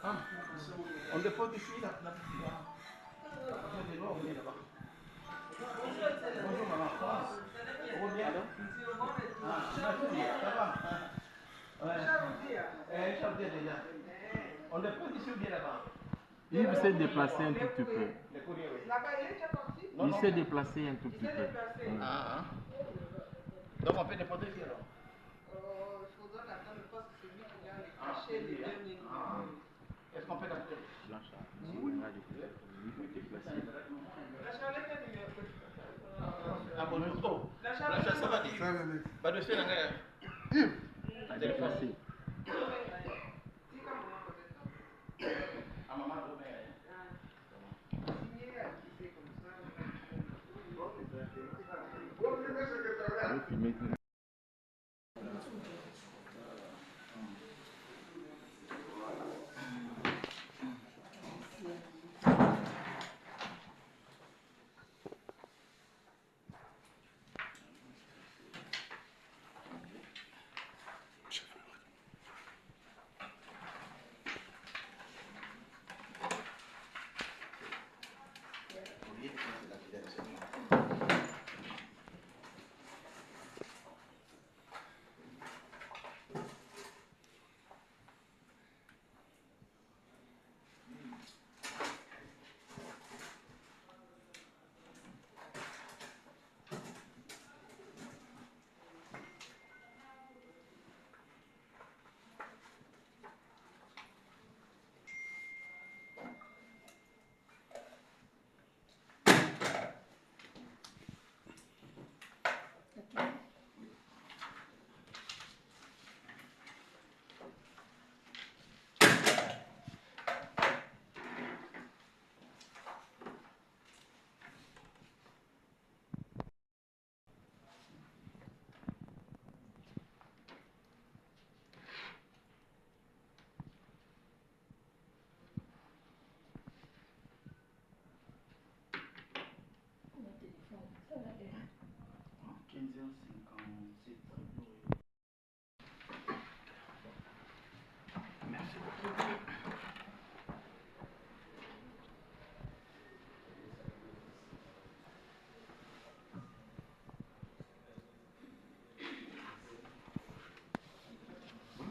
Ah, on dépose ici la de l'eau, on est là-bas. Bonjour maman, ça va? Vous bien? Ah, merci, ça va? Ouais. Charles déjà. On dépose ici ou bien là-bas? Il s'est déplacé un tout petit peu. Le courrier, oui. Il s'est déplacé un tout petit peu. Ah, donc on peut déposer ici alors? Il faudra l'attendre parce que c'est lui qui va les Ah, cacher les hein? derniers Ah. numéros. Est-ce qu'on peut l'appeler? Blanchard, Oui. il va déplacer. Il faut déplacer. La Charlotte est numéro. Ah bonjour. Oh, La la Charlotte chasse, ça va dire? Bah, de suite, À déplacer. Si comme maman peut-être. à maman, demain. Signer à qui c'est comme ça. Vous filmez tout.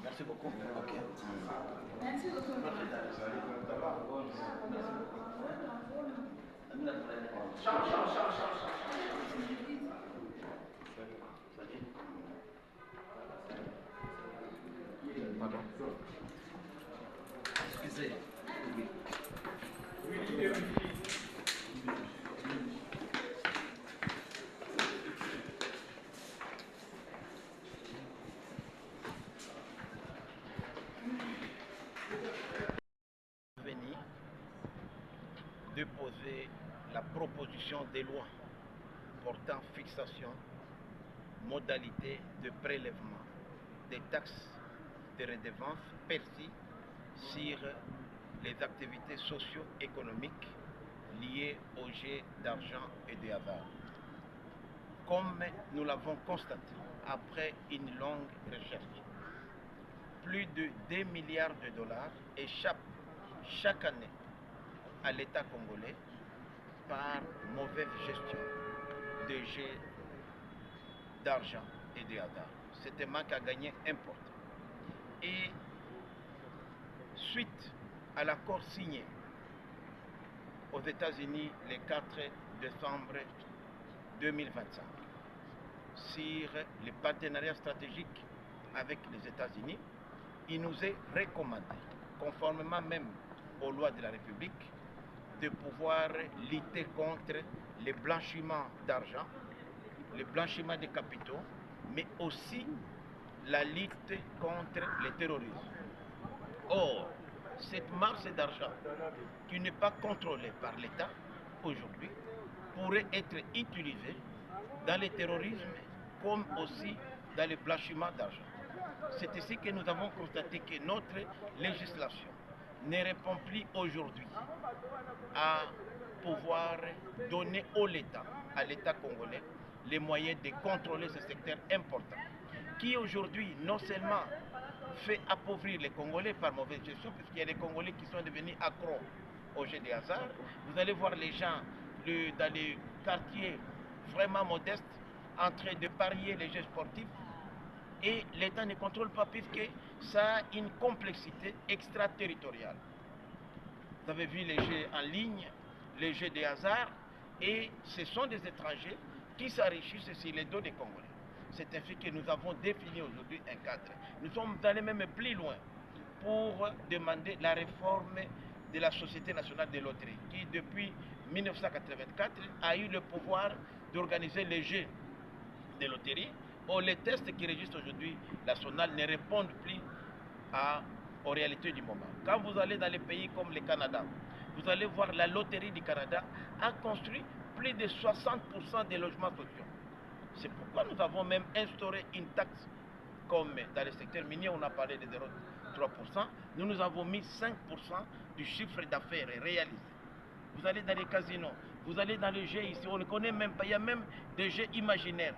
Merci beaucoup. Ok. Merci beaucoup. Pardon. Excusez. Venir déposer la proposition de loi portant fixation, modalité de prélèvement des taxes de redevance perçues sur les activités socio-économiques liées au jeu d'argent et de hasard. Comme nous l'avons constaté après une longue recherche, plus de 2 milliards de dollars échappent chaque année à l'État congolais par mauvaise gestion des jeux d'argent et de hasard. C'est un manque à gagner important. Et suite à l'accord signé aux États-Unis le 4 décembre 2025 sur le partenariat stratégique avec les États-Unis, il nous est recommandé, conformément même aux lois de la République, de pouvoir lutter contre le blanchiment d'argent, le blanchiment des capitaux, mais aussi la lutte contre le terrorisme. Or, cette masse d'argent qui n'est pas contrôlée par l'État aujourd'hui pourrait être utilisée dans le terrorisme comme aussi dans le blanchiment d'argent. C'est ici que nous avons constaté que notre législation ne répond plus aujourd'hui à pouvoir donner à l'État congolais les moyens de contrôler ce secteur important. qui aujourd'hui non seulement fait appauvrir les Congolais par mauvaise gestion, puisqu'il y a des Congolais qui sont devenus accros au jeu des hasards. Vous allez voir les gens dans les quartiers vraiment modestes en train de parier les jeux sportifs et l'État ne contrôle pas puisque ça a une complexité extraterritoriale. Vous avez vu les jeux en ligne, les jeux des hasards, et ce sont des étrangers qui s'enrichissent sur les dos des Congolais. C'est ainsi que nous avons défini aujourd'hui un cadre. Nous sommes allés même plus loin pour demander la réforme de la Société nationale de loterie, qui depuis 1984 a eu le pouvoir d'organiser les jeux de loterie. Or, les tests qui régissent aujourd'hui la SONAL ne répondent plus aux réalités du moment. Quand vous allez dans les pays comme le Canada, vous allez voir la loterie du Canada a construit plus de 60% des logements sociaux. C'est pourquoi nous avons même instauré une taxe, comme dans le secteur minier, on a parlé de 0,3%. Nous avons mis 5% du chiffre d'affaires réalisé. Vous allez dans les casinos, vous allez dans les jeux ici, on ne connaît même pas, il y a même des jeux imaginaires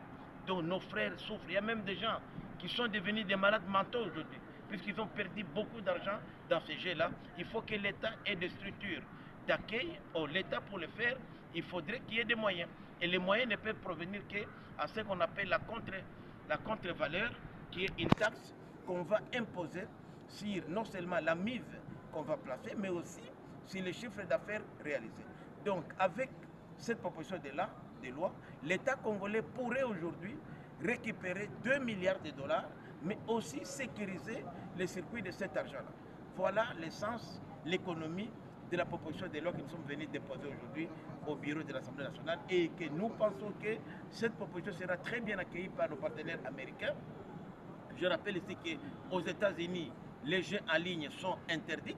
dont nos frères souffrent. Il y a même des gens qui sont devenus des malades mentaux aujourd'hui, puisqu'ils ont perdu beaucoup d'argent dans ces jeux-là. Il faut que l'État ait des structures d'accueil. L'État, pour le faire, il faudrait qu'il y ait des moyens. Et les moyens ne peuvent provenir qu'à ce qu'on appelle la contre-valeur, qui est une taxe qu'on va imposer sur non seulement la mise qu'on va placer, mais aussi sur les chiffres d'affaires réalisés. Donc, avec cette proposition de loi, l'État congolais pourrait aujourd'hui récupérer 2 milliards de dollars, mais aussi sécuriser les circuits de cet argent-là. Voilà l'essence, l'économie de la proposition de loi que nous sommes venus déposer aujourd'hui au bureau de l'Assemblée nationale et que nous pensons que cette proposition sera très bien accueillie par nos partenaires américains. Je rappelle ici qu'aux États-Unis, les jeux en ligne sont interdits,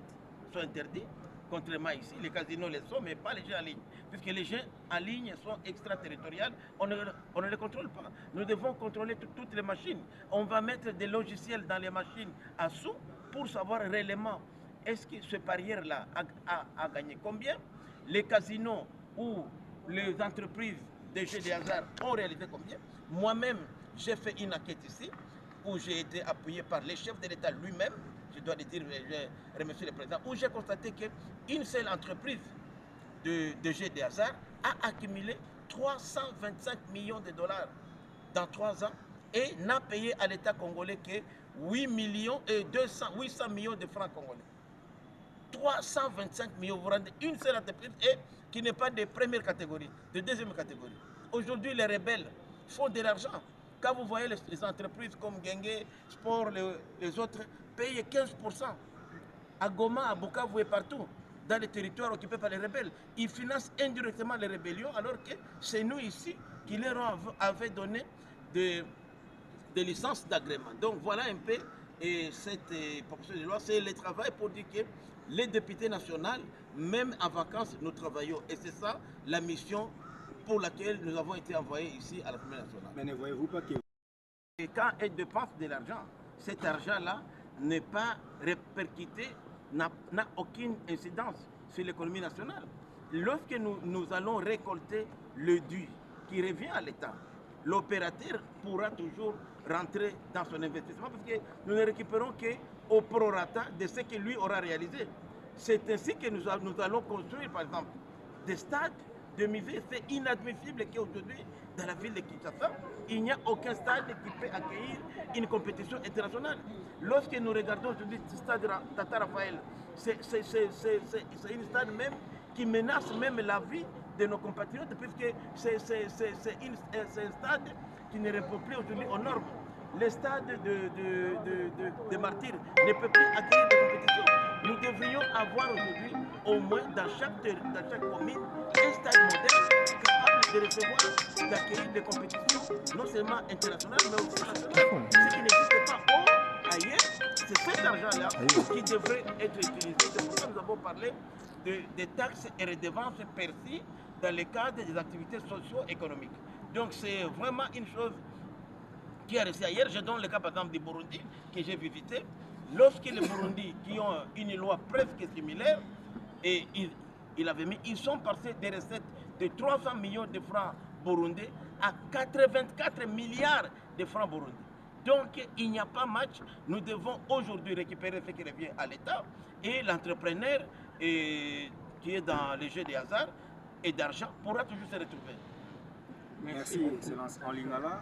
contrairement ici, les casinos les sont, mais pas les jeux en ligne. Puisque les jeux en ligne sont extraterritoriaux, on ne les contrôle pas. Nous devons contrôler toutes les machines. On va mettre des logiciels dans les machines à sous pour savoir réellement est-ce que ce parieur-là a gagné combien. Les casinos ou les entreprises de jeux de hasard ont réalisé combien. Moi-même, j'ai fait une enquête ici où j'ai été appuyé par les chefs de l'État lui-même. Je dois le dire, je remercie le président, où j'ai constaté qu'une seule entreprise de jeux de hasard a accumulé 325 millions de dollars dans 3 ans et n'a payé à l'État congolais que 800 millions de francs congolais. 325 millions, vous rendez une seule entreprise et qui n'est pas de première catégorie, de deuxième catégorie. Aujourd'hui, les rebelles font de l'argent. Quand vous voyez les entreprises comme Genge, Sport, les autres, payent 15%. À Goma, à Bukavu et partout, dans les territoires occupés par les rebelles. Ils financent indirectement les rébellions, alors que c'est nous ici qui leur avons donné des licences d'agrément. Donc voilà un peu cette proposition de loi, c'est le travail pour dire que les députés nationaux, même en vacances, nous travaillons. Et c'est ça la mission pour laquelle nous avons été envoyés ici à l'Assemblée nationale. Mais ne voyez-vous pas que... Et quand elle dépense de l'argent, cet argent-là n'est pas répercuté, n'a aucune incidence sur l'économie nationale. Lorsque nous allons récolter le dû qui revient à l'État, l'opérateur pourra toujours rentrer dans son investissement parce que nous ne récupérons qu'au prorata de ce que lui aura réalisé. C'est ainsi que nous allons construire, par exemple, des stades de musées. C'est inadmissible qu'aujourd'hui, dans la ville de Kinshasa, il n'y a aucun stade qui peut accueillir une compétition internationale. Lorsque nous regardons aujourd'hui ce stade Tata Raphaël, c'est un stade même qui menace même la vie de nos compatriotes, puisque c'est un stade qui ne répond plus aujourd'hui aux normes. Le stade de Martyrs ne peut plus accueillir des compétitions. Nous devrions avoir aujourd'hui, au moins dans chaque commune, un stade moderne capable de recevoir, d'accueillir des compétitions, non seulement internationales, mais aussi nationales. Ce qui n'existe pas ailleurs, c'est cet argent-là qui devrait être utilisé. C'est pourquoi nous avons parlé des taxes et redevances perçues dans le cadre des activités socio-économiques. Donc c'est vraiment une chose qui a réussi ailleurs. Je donne le cas par exemple du Burundi que j'ai visité. Lorsque les Burundis qui ont une loi presque similaire, et ils sont passés des recettes de 300 millions de francs burundais à 84 milliards de francs burundais. Donc, il n'y a pas match. Nous devons aujourd'hui récupérer ce qui revient à l'État et l'entrepreneur qui est dans les jeux de hasard et d'argent pourra toujours se retrouver. Merci, Excellence. En Lingala.